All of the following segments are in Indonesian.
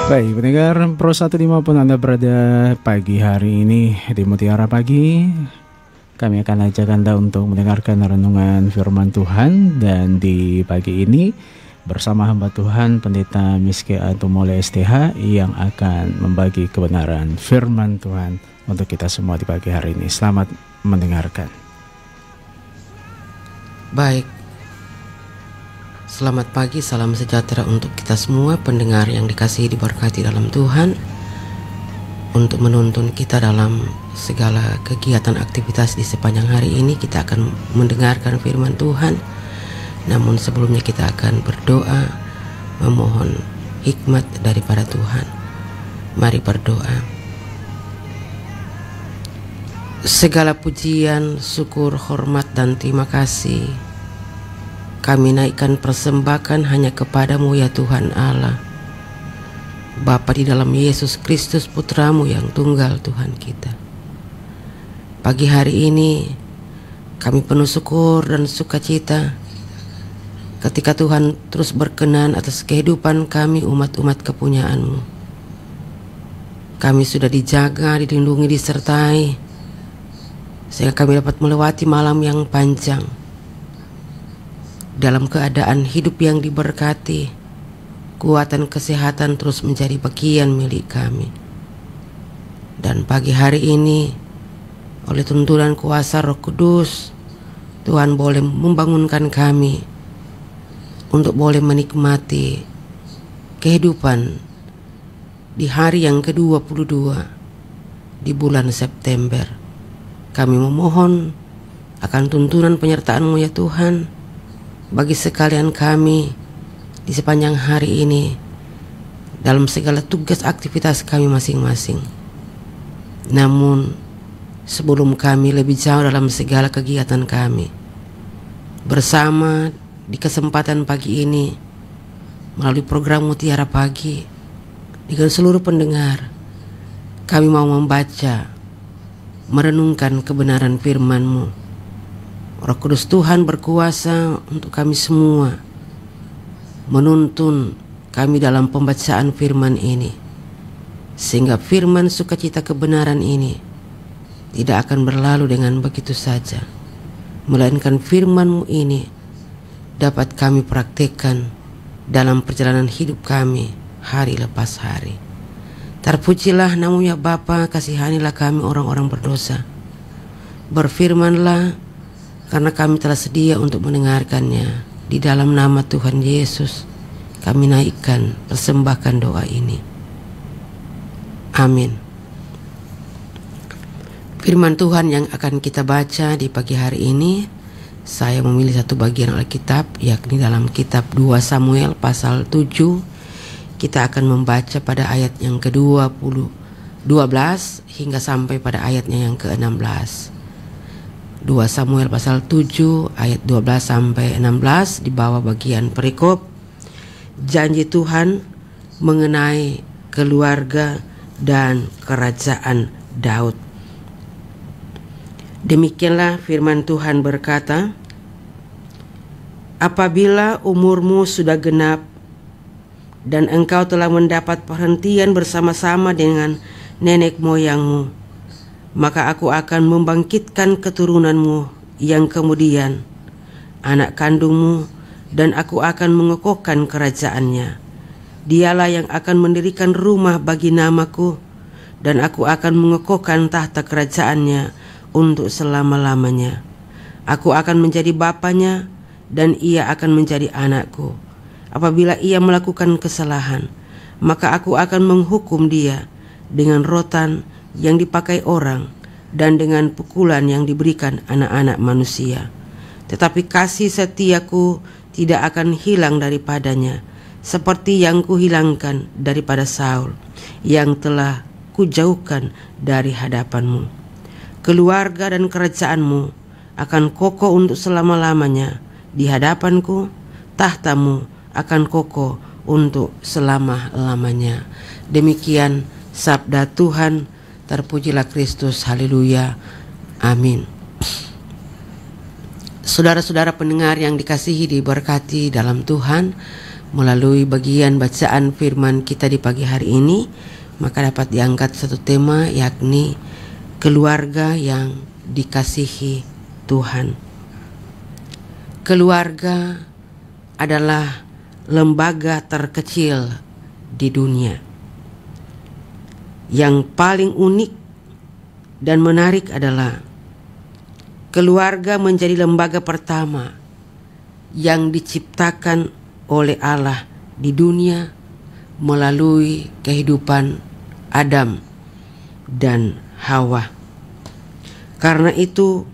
Baik, pendengar Pro 105 pun Anda berada pagi hari ini di Mutiara Pagi. Kami akan ajak Anda untuk mendengarkan renungan firman Tuhan. Dan di pagi ini bersama hamba Tuhan Pendeta Miske Atumole STH yang akan membagi kebenaran firman Tuhan untuk kita semua di pagi hari ini. Selamat mendengarkan. Baik, selamat pagi, salam sejahtera untuk kita semua pendengar yang dikasihi diberkati dalam Tuhan. Untuk menuntun kita dalam segala kegiatan aktivitas di sepanjang hari ini, kita akan mendengarkan firman Tuhan. Namun sebelumnya kita akan berdoa, memohon hikmat daripada Tuhan. Mari berdoa. Segala pujian, syukur, hormat, dan terima kasih kami naikkan persembahan hanya kepadamu ya Tuhan Allah, Bapa di dalam Yesus Kristus Putramu yang tunggal Tuhan kita. Pagi hari ini kami penuh syukur dan sukacita ketika Tuhan terus berkenan atas kehidupan kami umat-umat kepunyaan-Mu. Kami sudah dijaga, dilindungi, disertai sehingga kami dapat melewati malam yang panjang dalam keadaan hidup yang diberkati. Kuatan kesehatan terus menjadi bagian milik kami. Dan pagi hari ini oleh tuntunan kuasa Roh Kudus, Tuhan boleh membangunkan kami untuk boleh menikmati kehidupan di hari yang ke-22 di bulan September. Kami memohon akan tuntunan penyertaan-Mu ya Tuhan bagi sekalian kami di sepanjang hari ini dalam segala tugas aktivitas kami masing-masing. Namun sebelum kami lebih jauh dalam segala kegiatan kami bersama di kesempatan pagi ini melalui program Mutiara Pagi dengan seluruh pendengar, kami mau membaca, merenungkan kebenaran firman-Mu. Roh Kudus Tuhan berkuasa untuk kami semua, menuntun kami dalam pembacaan firman ini, sehingga firman sukacita kebenaran ini tidak akan berlalu dengan begitu saja, melainkan firman-Mu ini dapat kami praktekkan dalam perjalanan hidup kami hari lepas hari. Terpujilah nama-Mu ya Bapa, kasihanilah kami orang-orang berdosa. Berfirmanlah, karena kami telah sedia untuk mendengarkannya. Di dalam nama Tuhan Yesus kami naikkan persembahkan doa ini. Amin. Firman Tuhan yang akan kita baca di pagi hari ini, saya memilih satu bagian Alkitab, yakni dalam kitab 2 Samuel pasal 7. Kita akan membaca pada ayat yang ke-12 hingga sampai pada ayatnya yang ke-16. 2 Samuel pasal 7 ayat 12 sampai 16 di bawah bagian perikop janji Tuhan mengenai keluarga dan kerajaan Daud. Demikianlah firman Tuhan berkata, apabila umurmu sudah genap dan engkau telah mendapat perhentian bersama-sama dengan nenek moyangmu, maka aku akan membangkitkan keturunanmu yang kemudian, anak kandungmu, dan aku akan mengokohkan kerajaannya. Dialah yang akan mendirikan rumah bagi namaku, dan aku akan mengokohkan tahta kerajaannya untuk selama-lamanya. Aku akan menjadi bapanya, dan ia akan menjadi anakku. Apabila ia melakukan kesalahan, maka aku akan menghukum dia dengan rotan yang dipakai orang dan dengan pukulan yang diberikan anak-anak manusia. Tetapi kasih setiaku tidak akan hilang daripadanya, seperti yang kuhilangkan daripada Saul, yang telah kujauhkan dari hadapanmu. Keluarga dan kerajaanmu akan kokoh untuk selama-lamanya di hadapanku, tahtamu akan kokoh untuk selama-lamanya. Demikian sabda Tuhan. Terpujilah Kristus, haleluya, amin. Saudara-saudara pendengar yang dikasihi diberkati dalam Tuhan, Melalui bagian bacaan firman kita di pagi hari ini, maka dapat diangkat satu tema, yakni keluarga yang dikasihi Tuhan. Keluarga adalah lembaga terkecil di dunia. Yang paling unik dan menarik adalah keluarga menjadi lembaga pertama yang diciptakan oleh Allah di dunia melalui kehidupan Adam dan Hawa. Karena itu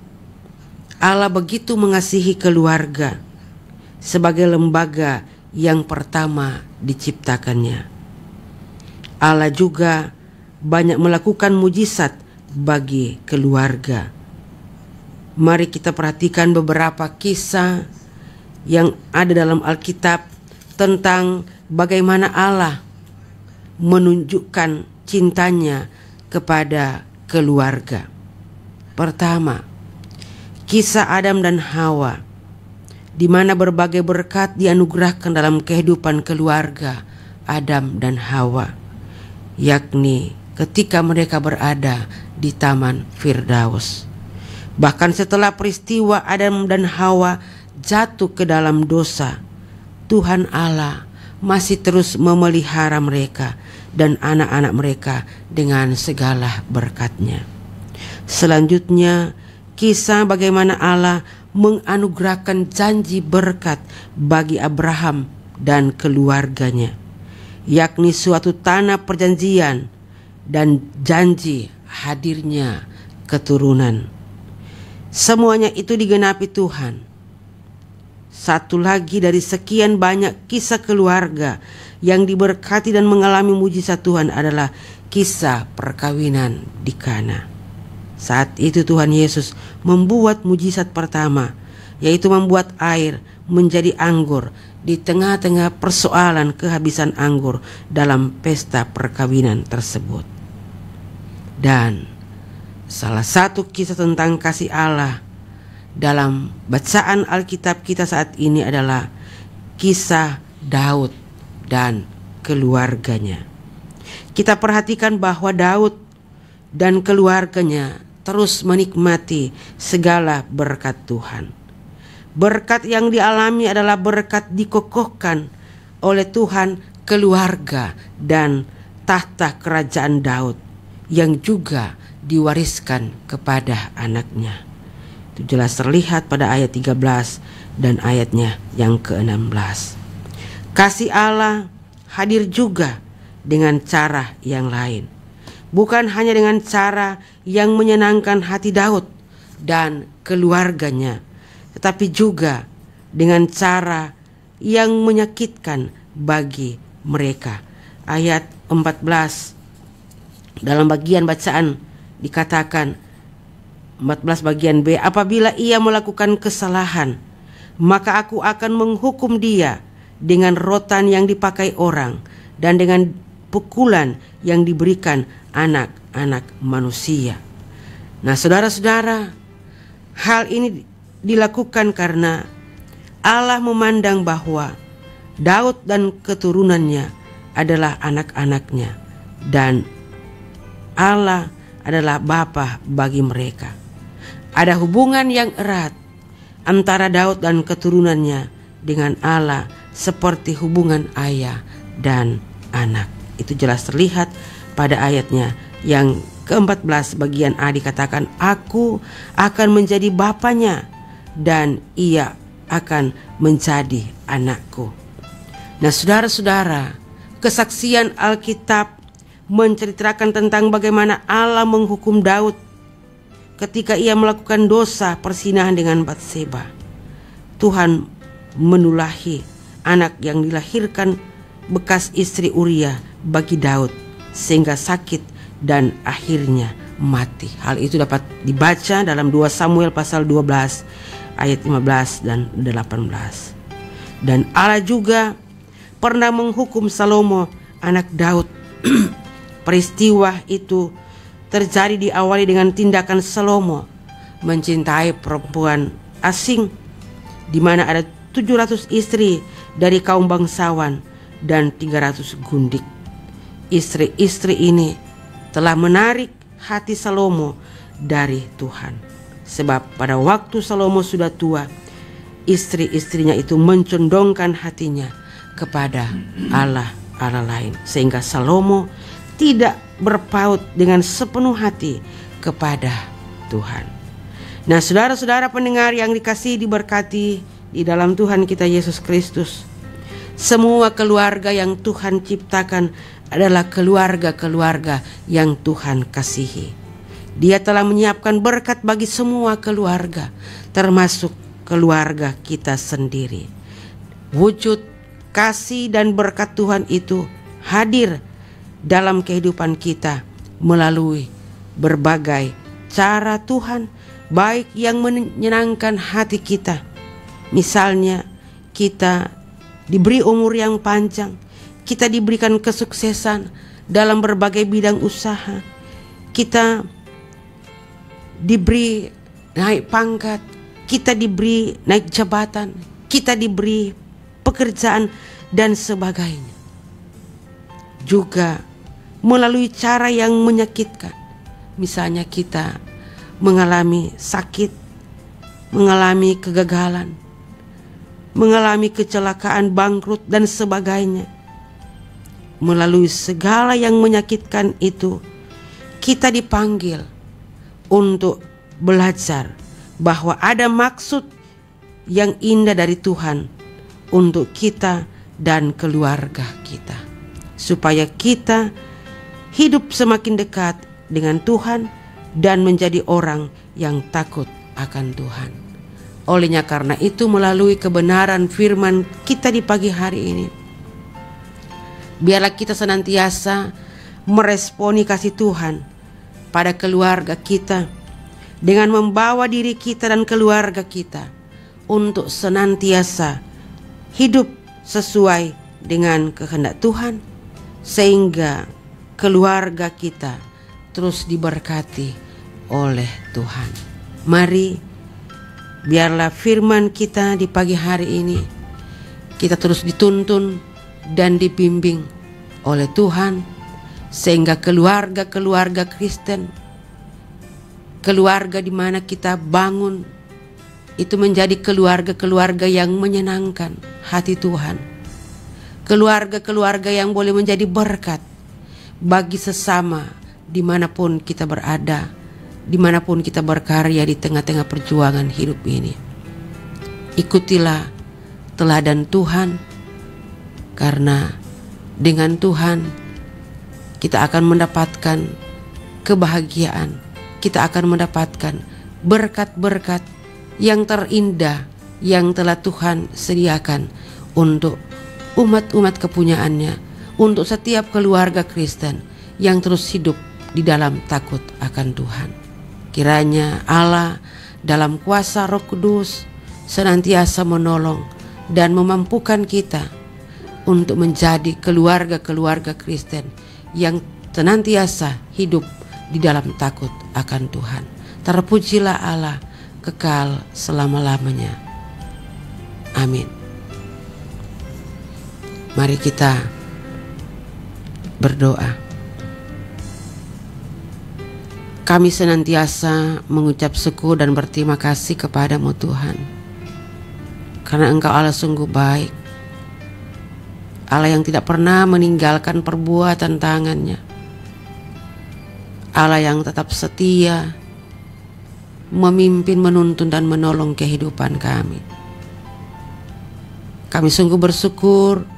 Allah begitu mengasihi keluarga sebagai lembaga yang pertama diciptakannya. Allah juga banyak melakukan mujizat bagi keluarga. Mari kita perhatikan beberapa kisah yang ada dalam Alkitab tentang bagaimana Allah menunjukkan cintanya kepada keluarga. Pertama, kisah Adam dan Hawa, di mana berbagai berkat dianugerahkan dalam kehidupan keluarga Adam dan Hawa, yakni ketika mereka berada di Taman Firdaus. Bahkan setelah peristiwa Adam dan Hawa jatuh ke dalam dosa, Tuhan Allah masih terus memelihara mereka dan anak-anak mereka dengan segala berkat-Nya. Selanjutnya, kisah bagaimana Allah menganugerahkan janji berkat bagi Abraham dan keluarganya, yakni suatu tanah perjanjian dan janji hadirnya keturunan. Semuanya itu digenapi Tuhan. Satu lagi dari sekian banyak kisah keluarga yang diberkati dan mengalami mujizat Tuhan adalah kisah perkawinan di Kana. Saat itu Tuhan Yesus membuat mujizat pertama, yaitu membuat air menjadi anggur di tengah-tengah persoalan kehabisan anggur dalam pesta perkawinan tersebut. Dan salah satu kisah tentang kasih Allah dalam bacaan Alkitab kita saat ini adalah kisah Daud dan keluarganya. Kita perhatikan bahwa Daud dan keluarganya terus menikmati segala berkat Tuhan. Berkat yang dialami adalah berkat dikokohkan oleh Tuhan keluarga dan tahta kerajaan Daud yang juga diwariskan kepada anaknya. Itu jelas terlihat pada ayat 13 dan ayatnya yang ke-16. Kasih Allah hadir juga dengan cara yang lain. Bukan hanya dengan cara yang menyenangkan hati Daud dan keluarganya, tetapi juga dengan cara yang menyakitkan bagi mereka. Ayat 14 dalam bagian bacaan dikatakan, 14 bagian B, apabila ia melakukan kesalahan, maka aku akan menghukum dia dengan rotan yang dipakai orang dan dengan pukulan yang diberikan anak-anak manusia. Nah, saudara-saudara, hal ini dilakukan karena Allah memandang bahwa Daud dan keturunannya adalah anak-anaknya dan Allah adalah bapa bagi mereka. Ada hubungan yang erat antara Daud dan keturunannya dengan Allah seperti hubungan ayah dan anak. Itu jelas terlihat pada ayatnya yang ke-14 bagian A dikatakan, aku akan menjadi bapanya dan ia akan menjadi anakku. Nah, saudara-saudara, kesaksian Alkitab menceritakan tentang bagaimana Allah menghukum Daud ketika ia melakukan dosa persinahan dengan Batseba. Tuhan menulahi anak yang dilahirkan bekas istri Uria bagi Daud sehingga sakit dan akhirnya mati. Hal itu dapat dibaca dalam 2 Samuel pasal 12 ayat 15 dan 18. Dan Allah juga pernah menghukum Salomo anak Daud. Peristiwa itu terjadi diawali dengan tindakan Salomo mencintai perempuan asing, di mana ada 700 istri dari kaum bangsawan dan 300 gundik. Istri-istri ini telah menarik hati Salomo dari Tuhan. Sebab pada waktu Salomo sudah tua, istri-istrinya itu mencondongkan hatinya kepada Allah lain, sehingga Salomo tidak berpaut dengan sepenuh hati kepada Tuhan. Nah, saudara-saudara pendengar yang dikasihi, diberkati di dalam Tuhan kita Yesus Kristus, semua keluarga yang Tuhan ciptakan adalah keluarga-keluarga yang Tuhan kasihi. Dia telah menyiapkan berkat bagi semua keluarga, termasuk keluarga kita sendiri. Wujud kasih dan berkat Tuhan itu hadir dalam kehidupan kita melalui berbagai cara Tuhan, baik yang menyenangkan hati kita. Misalnya, kita diberi umur yang panjang, kita diberikan kesuksesan dalam berbagai bidang usaha, kita diberi naik pangkat, kita diberi naik jabatan, kita diberi pekerjaan dan sebagainya. Juga melalui cara yang menyakitkan, misalnya kita mengalami sakit, mengalami kegagalan, mengalami kecelakaan, bangkrut dan sebagainya. Melalui segala yang menyakitkan itu, kita dipanggil untuk belajar bahwa ada maksud yang indah dari Tuhan untuk kita dan keluarga kita, supaya kita hidup semakin dekat dengan Tuhan dan menjadi orang yang takut akan Tuhan. Olehnya karena itu, melalui kebenaran firman kita di pagi hari ini, biarlah kita senantiasa meresponi kasih Tuhan pada keluarga kita dengan membawa diri kita dan keluarga kita untuk senantiasa hidup sesuai dengan kehendak Tuhan, sehingga keluarga kita terus diberkati oleh Tuhan. Mari biarlah firman kita di pagi hari ini, kita terus dituntun dan dibimbing oleh Tuhan, sehingga keluarga-keluarga Kristen, keluarga di mana kita bangun, itu menjadi keluarga-keluarga yang menyenangkan hati Tuhan, keluarga-keluarga yang boleh menjadi berkat bagi sesama dimanapun kita berada, dimanapun kita berkarya di tengah-tengah perjuangan hidup ini. Ikutilah teladan Tuhan, karena dengan Tuhan kita akan mendapatkan kebahagiaan, kita akan mendapatkan berkat-berkat yang terindah yang telah Tuhan sediakan untuk umat-umat kepunyaannya, untuk setiap keluarga Kristen yang terus hidup di dalam takut akan Tuhan. Kiranya Allah dalam kuasa Roh Kudus senantiasa menolong dan memampukan kita untuk menjadi keluarga-keluarga Kristen yang senantiasa hidup di dalam takut akan Tuhan. Terpujilah Allah kekal selama-lamanya. Amin. Mari kita berdoa. Kami senantiasa mengucap syukur dan berterima kasih kepadamu Tuhan, karena Engkau Allah sungguh baik, Allah yang tidak pernah meninggalkan perbuatan tangannya, Allah yang tetap setia memimpin, menuntun dan menolong kehidupan kami. Kami sungguh bersyukur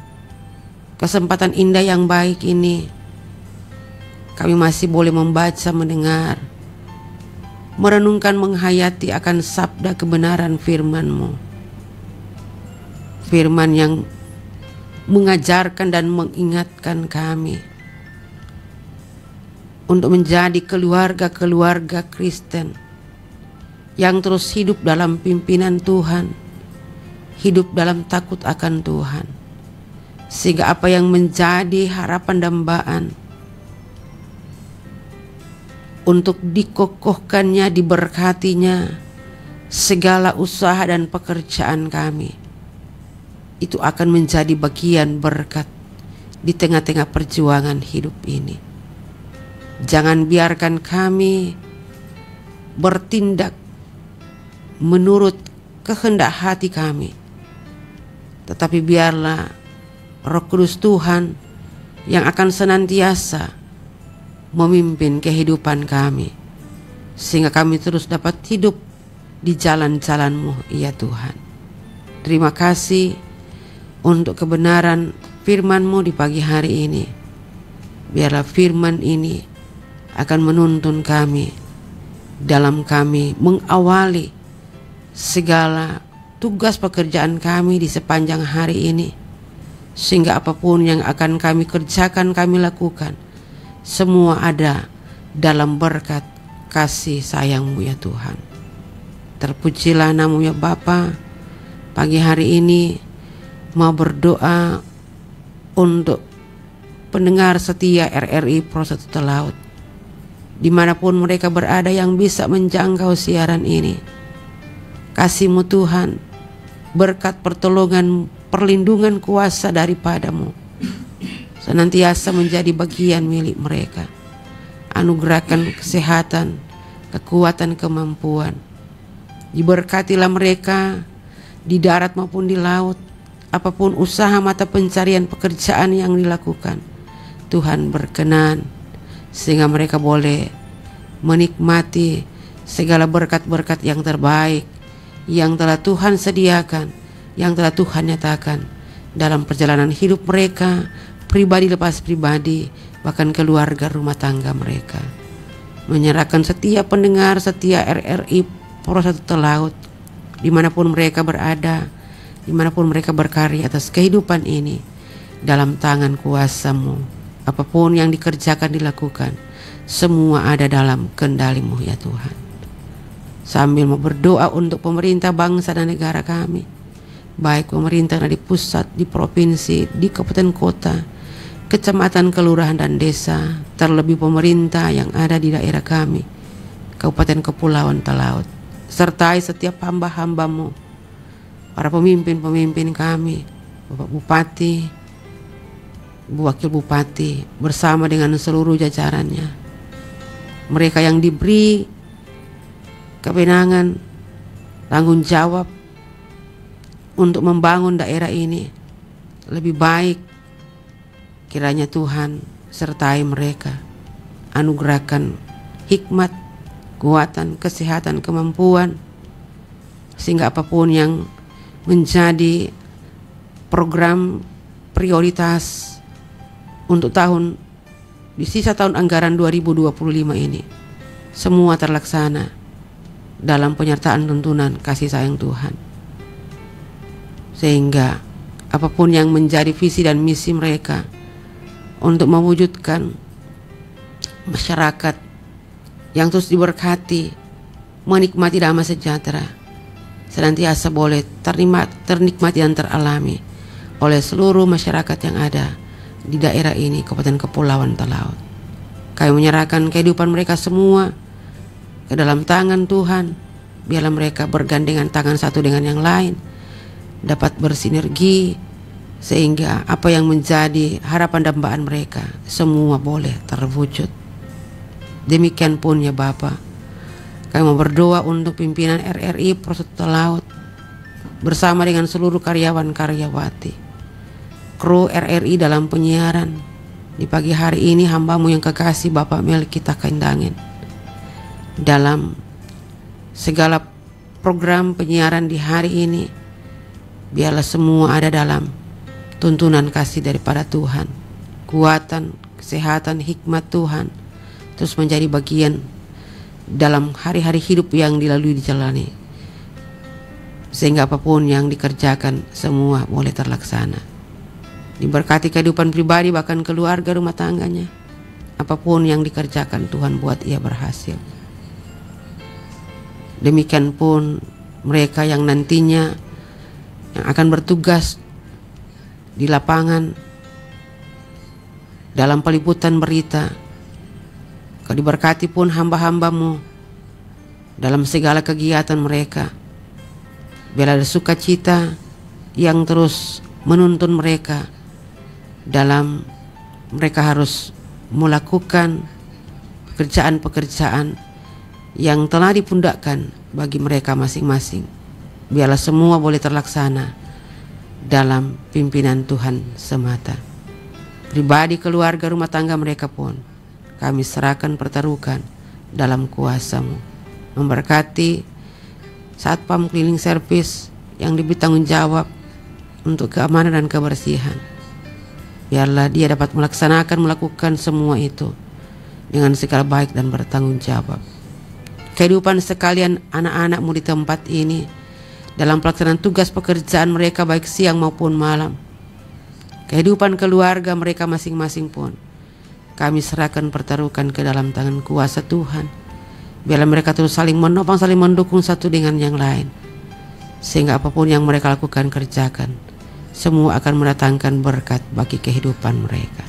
kesempatan indah yang baik ini kami masih boleh membaca, mendengar, merenungkan, menghayati akan sabda kebenaran firman-Mu, firman yang mengajarkan dan mengingatkan kami untuk menjadi keluarga-keluarga Kristen yang terus hidup dalam pimpinan Tuhan, hidup dalam takut akan Tuhan, sehingga apa yang menjadi harapan dambaan untuk dikokohkannya, diberkatinya segala usaha dan pekerjaan kami, itu akan menjadi bagian berkat di tengah-tengah perjuangan hidup ini. Jangan biarkan kami bertindak menurut kehendak hati kami, tetapi biarlah Roh Kudus Tuhan yang akan senantiasa memimpin kehidupan kami, sehingga kami terus dapat hidup di jalan-jalan-Mu, ya Tuhan. Terima kasih untuk kebenaran firman-Mu di pagi hari ini. Biarlah firman ini akan menuntun kami dalam kami mengawali segala tugas pekerjaan kami di sepanjang hari ini, sehingga apapun yang akan kami kerjakan, kami lakukan, semua ada dalam berkat kasih sayang-Mu, ya Tuhan. Terpujilah nama-Mu, ya Bapa. Pagi hari ini mau berdoa untuk pendengar setia RRI Pro 1 Talaut, dimanapun mereka berada yang bisa menjangkau siaran ini. Kasih-Mu Tuhan, berkat pertolongan, perlindungan kuasa daripada-Mu senantiasa menjadi bagian milik mereka. Anugerahkan kesehatan, kekuatan, kemampuan. Diberkatilah mereka di darat maupun di laut. Apapun usaha mata pencarian pekerjaan yang dilakukan, Tuhan berkenan sehingga mereka boleh menikmati segala berkat-berkat yang terbaik yang telah Tuhan sediakan, yang telah Tuhan nyatakan dalam perjalanan hidup mereka, pribadi lepas pribadi, bahkan keluarga rumah tangga mereka. Menyerahkan setiap pendengar setia RRI Pro 1 Talaut, dimanapun mereka berada, dimanapun mereka berkarya atas kehidupan ini, dalam tangan kuasa-Mu. Apapun yang dikerjakan, dilakukan, semua ada dalam kendali-Mu, ya Tuhan. Sambil mau berdoa untuk pemerintah bangsa dan negara kami, baik pemerintah di pusat, di provinsi, di kabupaten kota, kecamatan, kelurahan dan desa, terlebih pemerintah yang ada di daerah kami, Kabupaten Kepulauan Talaut. Sertai setiap hamba-hamba-Mu, para pemimpin-pemimpin kami, Bapak Bupati, Bu Wakil Bupati, bersama dengan seluruh jajarannya. Mereka yang diberi kewenangan, tanggung jawab untuk membangun daerah ini lebih baik. Kiranya Tuhan sertai mereka, anugerahkan hikmat, kekuatan, kesehatan, kemampuan, sehingga apapun yang menjadi program prioritas untuk di sisa tahun anggaran 2025 ini, semua terlaksana dalam penyertaan tuntunan kasih sayang Tuhan, sehingga apapun yang menjadi visi dan misi mereka untuk mewujudkan masyarakat yang terus diberkati, menikmati damai sejahtera, senantiasa boleh ternikmati dan teralami oleh seluruh masyarakat yang ada di daerah ini, Kabupaten Kepulauan Talaut. Kami menyerahkan kehidupan mereka semua ke dalam tangan Tuhan. Biarlah mereka bergandengan tangan satu dengan yang lain, dapat bersinergi, sehingga apa yang menjadi harapan dambaan mereka semua boleh terwujud. Demikian pun, ya Bapa, kami mau berdoa untuk pimpinan RRI Pro 1 Talaut bersama dengan seluruh karyawan-karyawati, kru RRI dalam penyiaran. Di pagi hari ini hamba-Mu yang kekasih Bapak Melkita Kendangin, dalam segala program penyiaran di hari ini, biarlah semua ada dalam tuntunan kasih daripada Tuhan, kuatan, kesehatan, hikmat Tuhan terus menjadi bagian dalam hari-hari hidup yang dijalani, sehingga apapun yang dikerjakan semua boleh terlaksana. Diberkati kehidupan pribadi bahkan keluarga rumah tangganya. Apapun yang dikerjakan Tuhan buat ia berhasil. Demikian pun mereka yang nantinya yang akan bertugas di lapangan dalam peliputan berita. Kau diberkati pun hamba-hamba-Mu dalam segala kegiatan mereka. Biarlah ada sukacita yang terus menuntun mereka dalam mereka harus melakukan pekerjaan-pekerjaan yang telah dipundakkan bagi mereka masing-masing. Biarlah semua boleh terlaksana dalam pimpinan Tuhan semata. Pribadi, keluarga, rumah tangga mereka pun kami serahkan, pertaruhkan dalam kuasa-Mu. Memberkati satpam cleaning service yang diberi tanggung jawab untuk keamanan dan kebersihan. Biarlah dia dapat melakukan semua itu dengan segala baik dan bertanggung jawab. Kehidupan sekalian anak-anak-Mu di tempat ini dalam pelaksanaan tugas pekerjaan mereka baik siang maupun malam. Kehidupan keluarga mereka masing-masing pun kami serahkan, pertaruhkan ke dalam tangan kuasa Tuhan. Biarlah mereka terus saling menopang, saling mendukung satu dengan yang lain, sehingga apapun yang mereka lakukan, kerjakan, semua akan mendatangkan berkat bagi kehidupan mereka.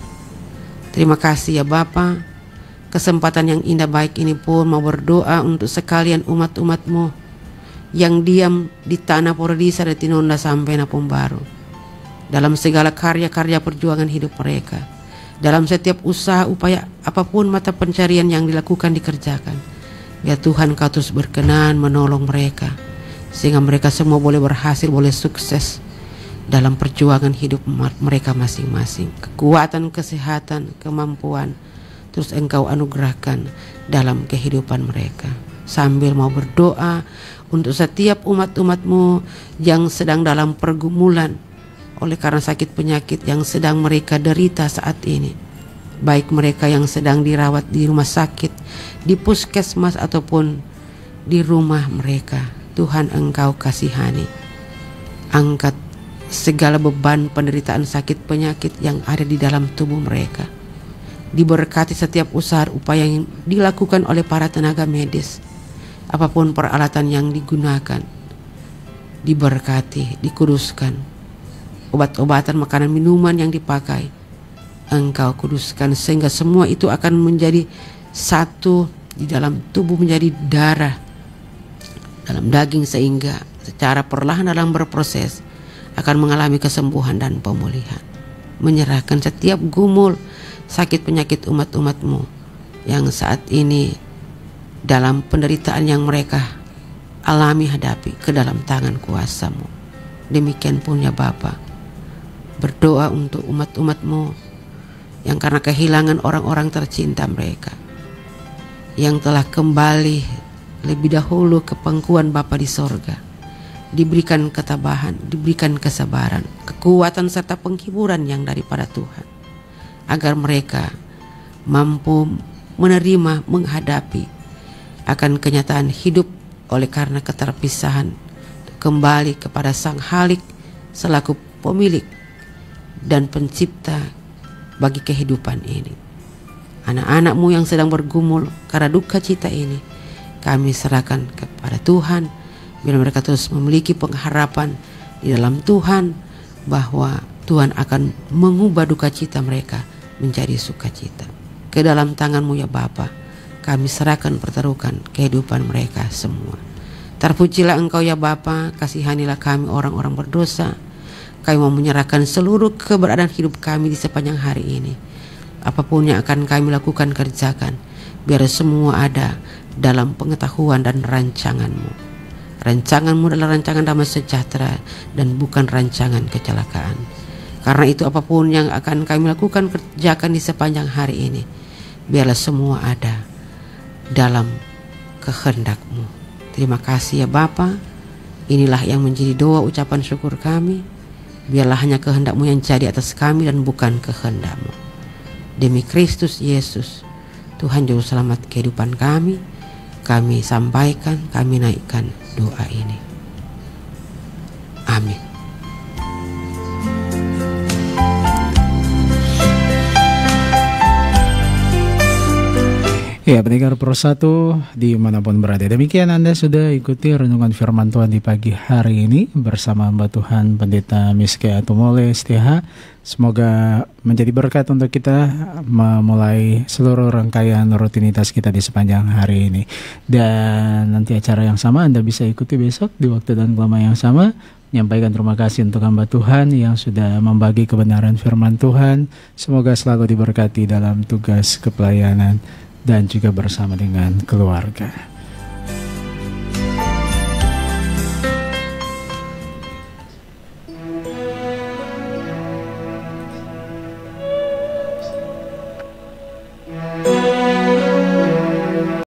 Terima kasih ya Bapa. Kesempatan yang indah baik ini pun mau berdoa untuk sekalian umat-umat-Mu yang diam di tanah Porodisa dan Tinonda sampai Napung Baru, dalam segala karya-karya perjuangan hidup mereka, dalam setiap usaha upaya apapun mata pencarian yang dilakukan, dikerjakan. Biar Tuhan Kau terus berkenan menolong mereka, sehingga mereka semua boleh berhasil, boleh sukses dalam perjuangan hidup mereka masing-masing. Kekuatan, kesehatan, kemampuan terus Engkau anugerahkan dalam kehidupan mereka. Sambil mau berdoa untuk setiap umat-umat-Mu yang sedang dalam pergumulan oleh karena sakit penyakit yang sedang mereka derita saat ini, baik mereka yang sedang dirawat di rumah sakit, di puskesmas ataupun di rumah mereka. Tuhan Engkau kasihani, angkat segala beban penderitaan sakit penyakit yang ada di dalam tubuh mereka. Diberkati setiap usaha upaya yang dilakukan oleh para tenaga medis, apapun peralatan yang digunakan, diberkati, dikuduskan. Obat-obatan, makanan, minuman yang dipakai, Engkau kuduskan, sehingga semua itu akan menjadi satu di dalam tubuh, menjadi darah dalam daging, sehingga secara perlahan dalam berproses akan mengalami kesembuhan dan pemulihan. Menyerahkan setiap gumul sakit penyakit umat-umat-Mu yang saat ini dalam penderitaan yang mereka alami, hadapi ke dalam tangan kuasa-Mu. Demikian pun ya Bapa, berdoa untuk umat-umat-Mu yang karena kehilangan orang-orang tercinta mereka, yang telah kembali lebih dahulu ke pangkuan Bapa di sorga, diberikan ketabahan, diberikan kesabaran, kekuatan serta penghiburan yang daripada Tuhan, agar mereka mampu menerima, menghadapi akan kenyataan hidup oleh karena keterpisahan, kembali kepada Sang Halik selaku pemilik dan pencipta bagi kehidupan ini. Anak-anak-Mu yang sedang bergumul karena duka cita ini, kami serahkan kepada Tuhan. Biar mereka terus memiliki pengharapan di dalam Tuhan, bahwa Tuhan akan mengubah duka cita mereka menjadi sukacita. Ke dalam tangan-Mu ya Bapa, kami serahkan, pertaruhkan kehidupan mereka semua. Terpujilah Engkau ya Bapa, kasihanilah kami orang-orang berdosa. Kami mau menyerahkan seluruh keberadaan hidup kami di sepanjang hari ini. Apapun yang akan kami lakukan, kerjakan, biar semua ada dalam pengetahuan dan rancangan-Mu. Rancangan-Mu adalah rancangan damai sejahtera dan bukan rancangan kecelakaan. Karena itu apapun yang akan kami lakukan, kerjakan di sepanjang hari ini, biarlah semua ada dalam kehendak-Mu. Terima kasih ya Bapa. Inilah yang menjadi doa ucapan syukur kami. Biarlah hanya kehendak-Mu yang jadi atas kami dan bukan kehendak-Mu. Demi Kristus Yesus, Tuhan Juru Selamat kehidupan kami sampaikan, kami naikkan doa ini. Amin. Ya, pendengar Pro 1 dimanapun berada, demikian Anda sudah ikuti renungan firman Tuhan di pagi hari ini bersama Hamba Tuhan Pendeta Miske Atumole STH. Semoga menjadi berkat untuk kita memulai seluruh rangkaian rutinitas kita di sepanjang hari ini. Dan nanti acara yang sama Anda bisa ikuti besok di waktu dan kelama yang sama Menyampaikan terima kasih untuk hamba Tuhan yang sudah membagi kebenaran firman Tuhan. Semoga selalu diberkati dalam tugas kepelayanan dan juga bersama dengan keluarga.